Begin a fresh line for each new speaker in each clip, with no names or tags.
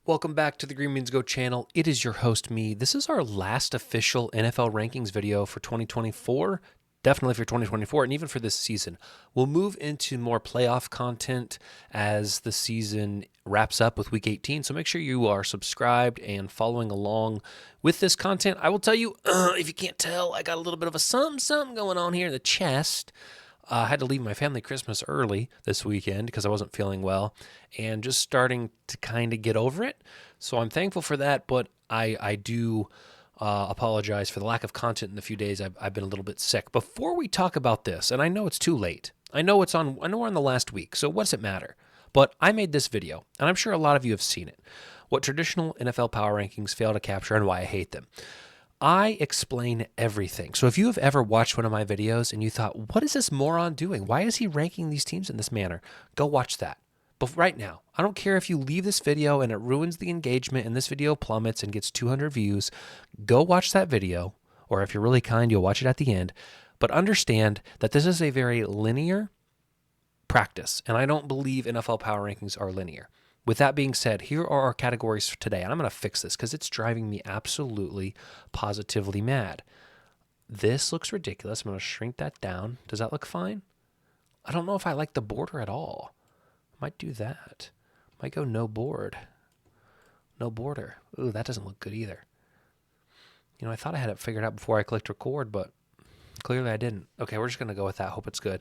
Welcome back to the Green Beans Go channel. It is your host, me. This is our last official NFL rankings video for 2024, definitely for 2024, and even for this season. We'll move into more playoff content as the season wraps up with Week 18, so make sure you are subscribed and following along with this content. I will tell you, if you can't tell, I got a little bit of a something going on here in the chest. I had to leave my family Christmas early this weekend because I wasn't feeling well and just starting to kind of get over it. So I'm thankful for that, but I do apologize for the lack of content in the few days. I've been a little bit sick. Before we talk about this, and I know it's too late. I know we're on the last week, so what does it matter? But I made this video, and I'm sure a lot of you have seen it. What traditional NFL power rankings fail to capture and why I hate them. I explain everything. So if you have ever watched one of my videos and you thought, what is this moron doing? Why is he ranking these teams in this manner? Go watch that. But right now, I don't care if you leave this video and it ruins the engagement and this video plummets and gets 200 views. Go watch that video, or if you're really kind, you'll watch it at the end. But understand that this is a very linear practice, and I don't believe NFL power rankings are linear. With that being said, here are our categories for today. And I'm going to fix this because it's driving me absolutely, positively mad. This looks ridiculous. I'm going to shrink that down. Does that look fine? I don't know if I like the border at all. Might do that. Might go no board. No border. Ooh, that doesn't look good either. You know, I thought I had it figured out before I clicked record, but clearly I didn't. Okay, we're just going to go with that. Hope it's good.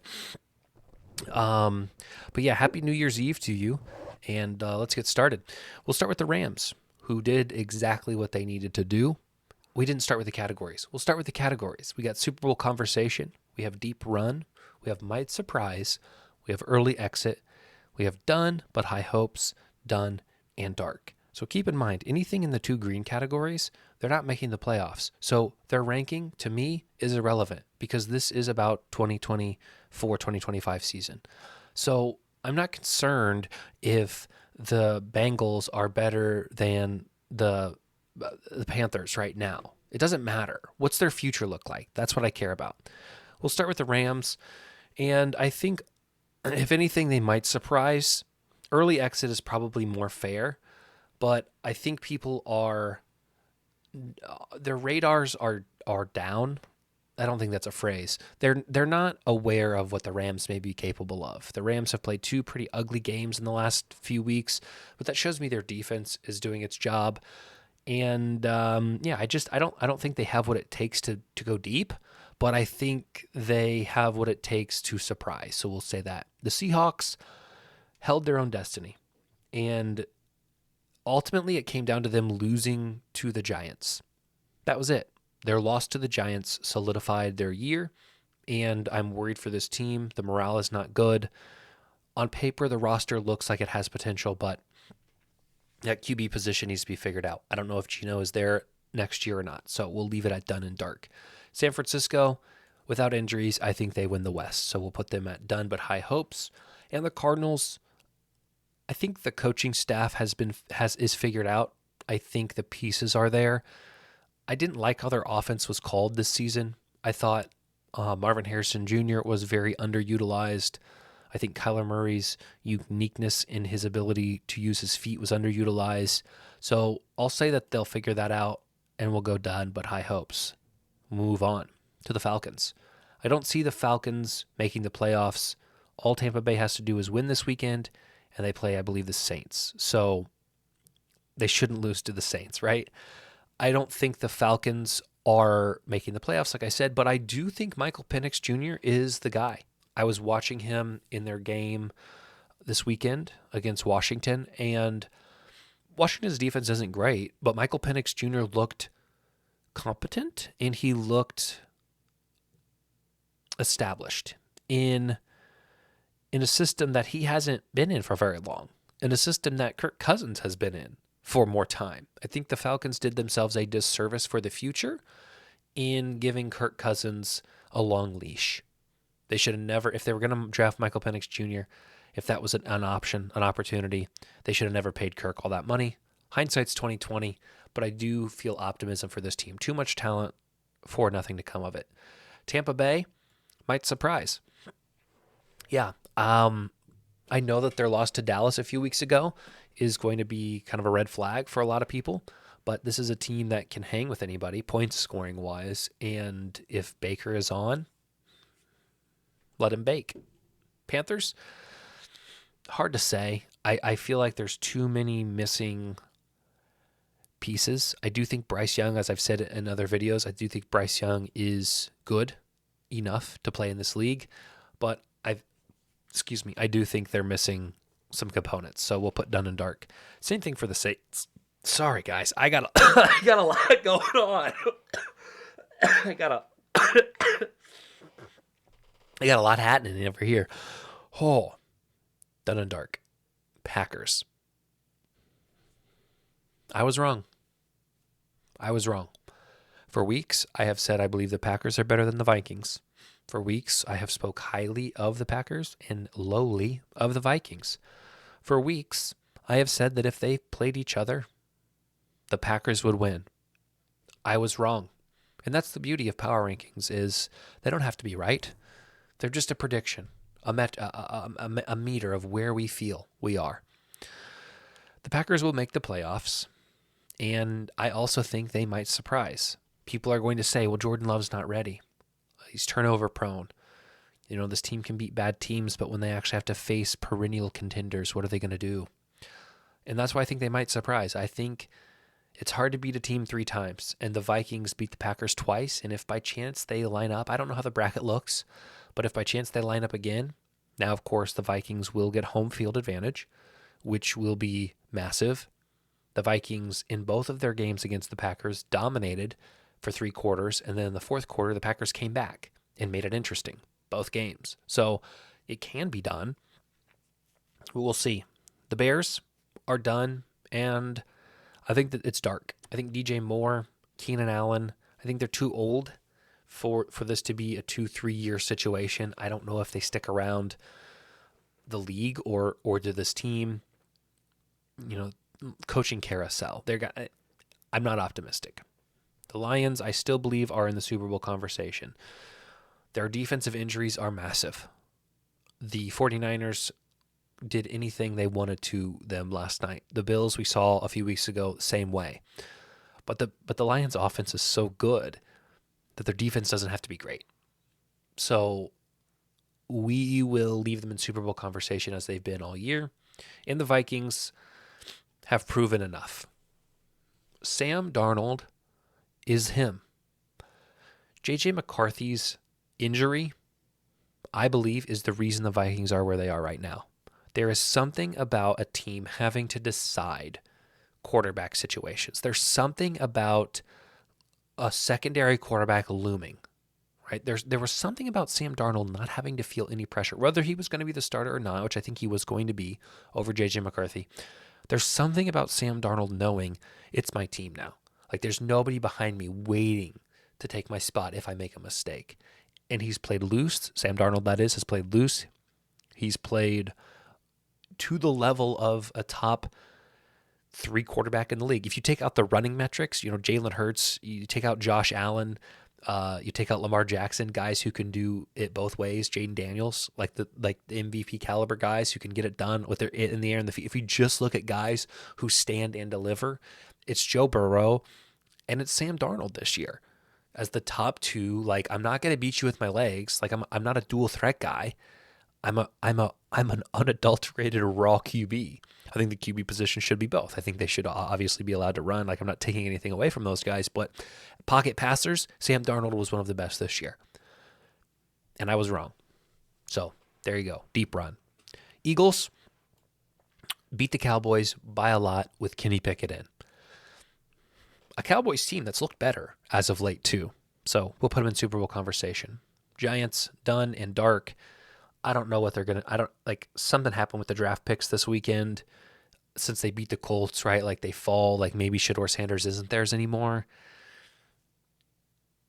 But yeah, happy New Year's Eve to you. And let's get started. We'll start with the Rams, who did exactly what they needed to do. We didn't start with the categories. We'll start with the categories. We got Super Bowl conversation. We have deep run. We have might surprise. We have early exit. We have done, but high hopes, done, and dark. So keep in mind, anything in the two green categories, they're not making the playoffs. So their ranking, to me, is irrelevant because this is about 2024, 2025 season. So I'm not concerned if the Bengals are better than the Panthers right now. It doesn't matter. What's their future look like? That's what I care about. We'll start with the Rams, and I think, if anything, they might surprise. Early exit is probably more fair, but I think people their radars are down. I don't think that's a phrase. They're not aware of what the Rams may be capable of. The Rams have played two pretty ugly games in the last few weeks, but that shows me their defense is doing its job. And yeah, I don't think they have what it takes to go deep, but I think they have what it takes to surprise. So we'll say that. The Seahawks held their own destiny, and ultimately it came down to them losing to the Giants. That was it. Their loss to the Giants solidified their year, and I'm worried for this team. The morale is not good. On paper, the roster looks like it has potential, but that QB position needs to be figured out. I don't know if Geno is there next year or not, so we'll leave it at done and dark. San Francisco, without injuries, I think they win the West, so we'll put them at done but high hopes. And the Cardinals, I think the coaching staff is figured out. I think the pieces are there. I didn't like how their offense was called this season. I thought Marvin Harrison Jr. was very underutilized. I think Kyler Murray's uniqueness in his ability to use his feet was underutilized. So I'll say that they'll figure that out, and we'll go done, but high hopes. Move on to the Falcons. I don't see the Falcons making the playoffs. All Tampa Bay has to do is win this weekend, and they play, I believe, the Saints. So they shouldn't lose to the Saints, right? I don't think the Falcons are making the playoffs, like I said, but I do think Michael Penix Jr. is the guy. I was watching him in their game this weekend against Washington, and Washington's defense isn't great, but Michael Penix Jr. looked competent, and he looked established in a system that he hasn't been in for very long, in a system that Kirk Cousins has been in for more time. I think the Falcons did themselves a disservice for the future in giving Kirk Cousins a long leash. They should have never, if they were going to draft Michael Penix Jr., if that was an option, an opportunity, they should have never paid Kirk all that money. Hindsight's 2020, but I do feel optimism for this team. Too much talent for nothing to come of it. Tampa Bay might surprise. Yeah, I know that their loss to Dallas a few weeks ago is going to be kind of a red flag for a lot of people. But this is a team that can hang with anybody, points scoring wise. And if Baker is on, let him bake. Panthers, hard to say. I feel like there's too many missing pieces. I do think Bryce Young, as I've said in other videos, I do think Bryce Young is good enough to play in this league. But I do think they're missing some components. So we'll put done and dark. Same thing for the Saints. Sorry, guys. I got a lot going on. I got a lot happening over here. Oh, done and dark. Packers. I was wrong. For weeks, I have said I believe the Packers are better than the Vikings. For weeks, I have spoke highly of the Packers and lowly of the Vikings. For weeks, I have said that if they played each other, the Packers would win. I was wrong. And that's the beauty of power rankings is they don't have to be right. They're just a prediction, a meter of where we feel we are. The Packers will make the playoffs, and I also think they might surprise. People are going to say, well, Jordan Love's not ready. He's turnover prone. This team can beat bad teams, but when they actually have to face perennial contenders, what are they going to do? And that's why I think they might surprise. I think it's hard to beat a team 3 times, and the Vikings beat the Packers twice, and if by chance they line up, I don't know how the bracket looks, but if by chance they line up again, now, of course, the Vikings will get home field advantage, which will be massive. The Vikings, in both of their games against the Packers, dominated for 3 quarters, and then in the 4th quarter, the Packers came back and made it interesting, both games. So it can be done. We'll see. The Bears are done, and I think that it's dark. I think DJ Moore, Keenan Allen, I think they're too old for this to be a 2-3 year situation. I don't know if they stick around the league or to this team, coaching carousel. I'm not optimistic. The Lions, I still believe, are in the Super Bowl conversation. Their defensive injuries are massive. The 49ers did anything they wanted to them last night. The Bills we saw a few weeks ago, same way. But the Lions' offense is so good that their defense doesn't have to be great. So we will leave them in Super Bowl conversation as they've been all year. And the Vikings have proven enough. Sam Darnold is him. J.J. McCarthy's injury, I believe, is the reason the Vikings are where they are right now. There is something about a team having to decide quarterback situations. There's something about a secondary quarterback looming, right? There was something about Sam Darnold not having to feel any pressure, whether he was going to be the starter or not, which I think he was going to be over J.J. McCarthy. There's something about Sam Darnold knowing it's my team now. Like there's nobody behind me waiting to take my spot if I make a mistake. And he's played loose. Sam Darnold, that is, has played loose. He's played to the level of a top 3 quarterback in the league. If you take out the running metrics, Jalen Hurts, you take out Josh Allen, you take out Lamar Jackson, guys who can do it both ways, Jaden Daniels, like the MVP caliber guys who can get it done with their in the air and the feet. If you just look at guys who stand and deliver, it's Joe Burrow and it's Sam Darnold this year as the top 2. Like, I'm not going to beat you with my legs. Like, I'm not a dual threat guy. I'm an unadulterated raw QB. I think the QB position should be both. I think they should obviously be allowed to run. Like, I'm not taking anything away from those guys, but pocket passers, Sam Darnold was one of the best this year. And I was wrong. So there you go. Deep run. Eagles beat the Cowboys by a lot with Kenny Pickett in. A Cowboys team that's looked better as of late too. So we'll put them in Super Bowl conversation. Giants, done and dark. I don't know what they're going to, something happened with the draft picks this weekend since they beat the Colts, right? Like they fall, like maybe Shedeur Sanders isn't theirs anymore.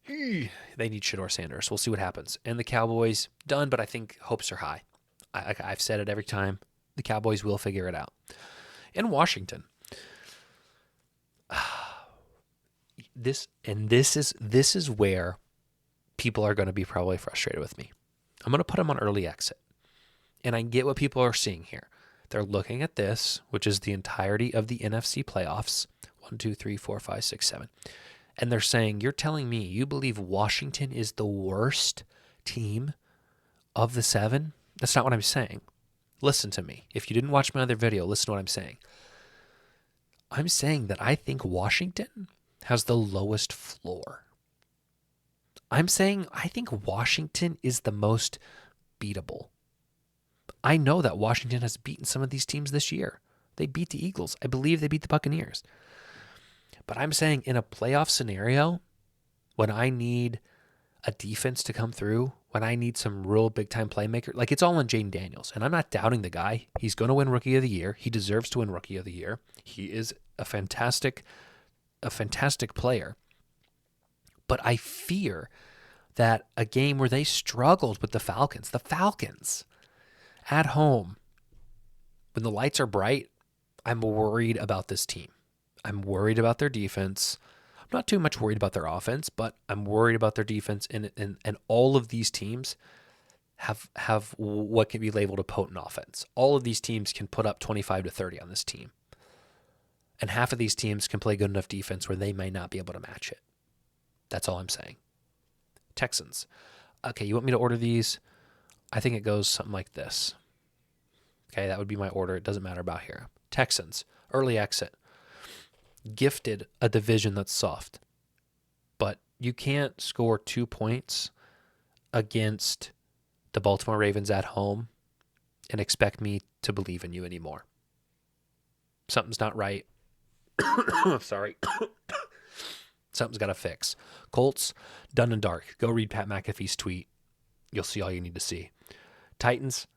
They need Shedeur Sanders. We'll see what happens. And the Cowboys, done, but I think hopes are high. I've said it every time. The Cowboys will figure it out. And Washington. This is where people are going to be probably frustrated with me. I'm going to put them on early exit. And I get what people are seeing here. They're looking at this, which is the entirety of the NFC playoffs. 1, 2, 3, 4, 5, 6, 7. And they're saying, you're telling me you believe Washington is the worst team of the 7? That's not what I'm saying. Listen to me. If you didn't watch my other video, listen to what I'm saying. I'm saying that I think Washington has the lowest floor. I'm saying I think Washington is the most beatable. I know that Washington has beaten some of these teams this year. They beat the Eagles. I believe they beat the Buccaneers. But I'm saying in a playoff scenario, when I need a defense to come through, when I need some real big-time playmaker, like it's all on Jaden Daniels. And I'm not doubting the guy. He's going to win Rookie of the Year. He deserves to win Rookie of the Year. He is a fantastic player. But I fear that a game where they struggled with the Falcons at home, when the lights are bright, I'm worried about this team. I'm worried about their defense. I'm not too much worried about their offense, but I'm worried about their defense. And all of these teams have what can be labeled a potent offense. All of these teams can put up 25 to 30 on this team. And half of these teams can play good enough defense where they may not be able to match it. That's all I'm saying. Texans. Okay, you want me to order these? I think it goes something like this. Okay, that would be my order. It doesn't matter about here. Texans, early exit. Gifted a division that's soft. But you can't score 2 points against the Baltimore Ravens at home and expect me to believe in you anymore. Something's not right. Sorry. Something's got to fix. Colts, done and dark. Go read Pat McAfee's tweet. You'll see all you need to see. Titans,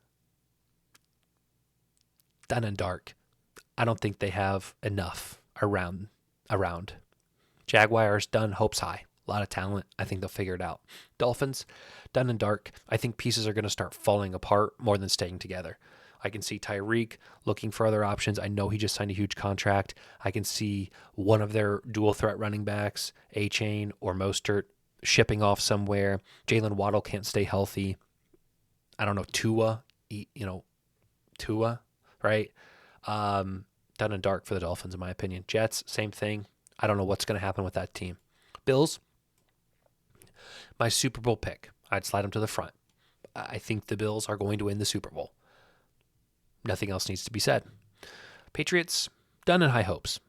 done and dark. I don't think they have enough around. Jaguars, done, hopes high. A lot of talent. I think they'll figure it out. Dolphins, done and dark. I think pieces are going to start falling apart more than staying together. I can see Tyreek looking for other options. I know he just signed a huge contract. I can see one of their dual threat running backs, A-Chain or Mostert, shipping off somewhere. Jalen Waddle can't stay healthy. I don't know, Tua, right? Done and dark for the Dolphins, in my opinion. Jets, same thing. I don't know what's going to happen with that team. Bills, my Super Bowl pick. I'd slide them to the front. I think the Bills are going to win the Super Bowl. Nothing else needs to be said. Patriots, done in high hopes.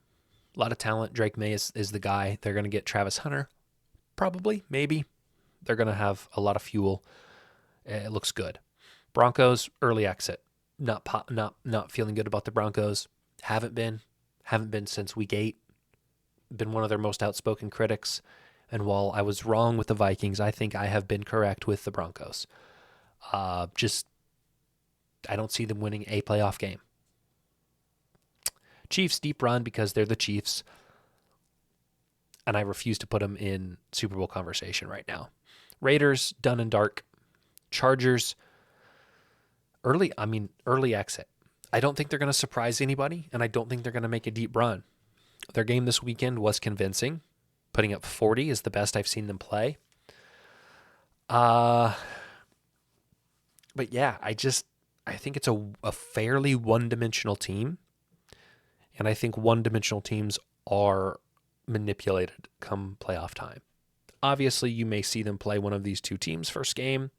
A lot of talent. Drake May is the guy. They're going to get Travis Hunter. Probably, maybe. They're going to have a lot of fuel. It looks good. Broncos, early exit. Not feeling good about the Broncos. Haven't been since week 8. Been one of their most outspoken critics. And while I was wrong with the Vikings, I think I have been correct with the Broncos. I don't see them winning a playoff game. Chiefs, deep run because they're the Chiefs. And I refuse to put them in Super Bowl conversation right now. Raiders, done and dark. Chargers, early exit. I don't think they're going to surprise anybody, and I don't think they're going to make a deep run. Their game this weekend was convincing. Putting up 40 is the best I've seen them play. But yeah, I think it's a fairly one-dimensional team, and I think one-dimensional teams are manipulated come playoff time. Obviously, you may see them play one of these two teams first game,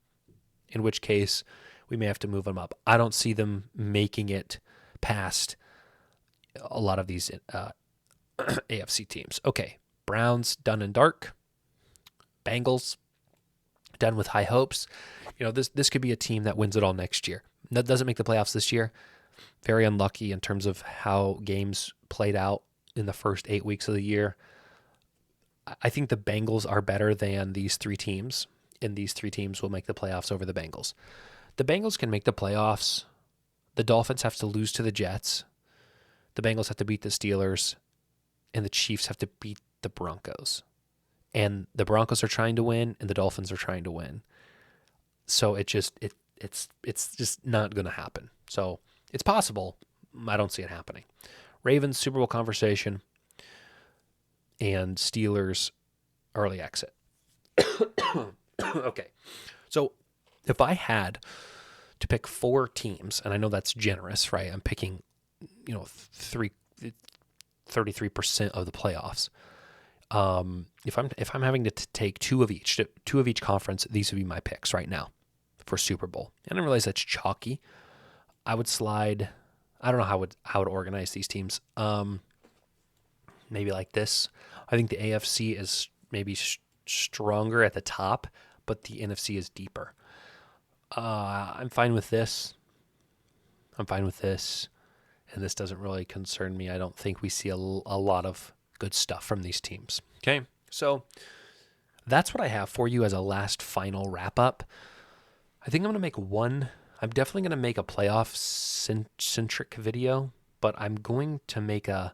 in which case we may have to move them up. I don't see them making it past a lot of these AFC teams. Okay, Browns, done and dark. Bengals, done with high hopes. This could be a team that wins it all next year. That doesn't make the playoffs this year. Very unlucky in terms of how games played out in the first 8 weeks of the year. I think the Bengals are better than these 3 teams, and these 3 teams will make the playoffs over the Bengals. The Bengals can make the playoffs. The Dolphins have to lose to the Jets. The Bengals have to beat the Steelers, and the Chiefs have to beat the Broncos. And the Broncos are trying to win, and the Dolphins are trying to win. So it's just not going to happen. So it's possible. I don't see it happening. Ravens, Super Bowl conversation, and Steelers, early exit. Okay. So if I had to pick 4 teams, and I know that's generous, right? I'm picking, 33% of the playoffs. If I'm having to take two of each conference, these would be my picks right now for Super Bowl. And I realize that's chalky. I would slide. I don't know how to organize these teams. Maybe like this. I think the AFC is maybe stronger at the top, but the NFC is deeper. I'm fine with this. And this doesn't really concern me. I don't think we see a lot of good stuff from these teams. Okay, so that's what I have for you as a last final wrap up. I think I'm definitely going to make a playoff centric video, but I'm going to make a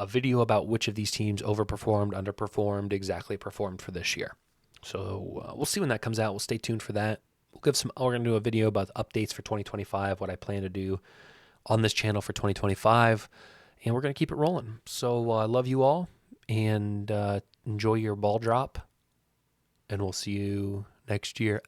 video about which of these teams overperformed, underperformed, exactly performed for this year. So we'll see when that comes out. We'll stay tuned for that. We're going to do a video about the updates for 2025, what I plan to do on this channel for 2025, and we're going to keep it rolling. So I love you all, and enjoy your ball drop, and we'll see you next year.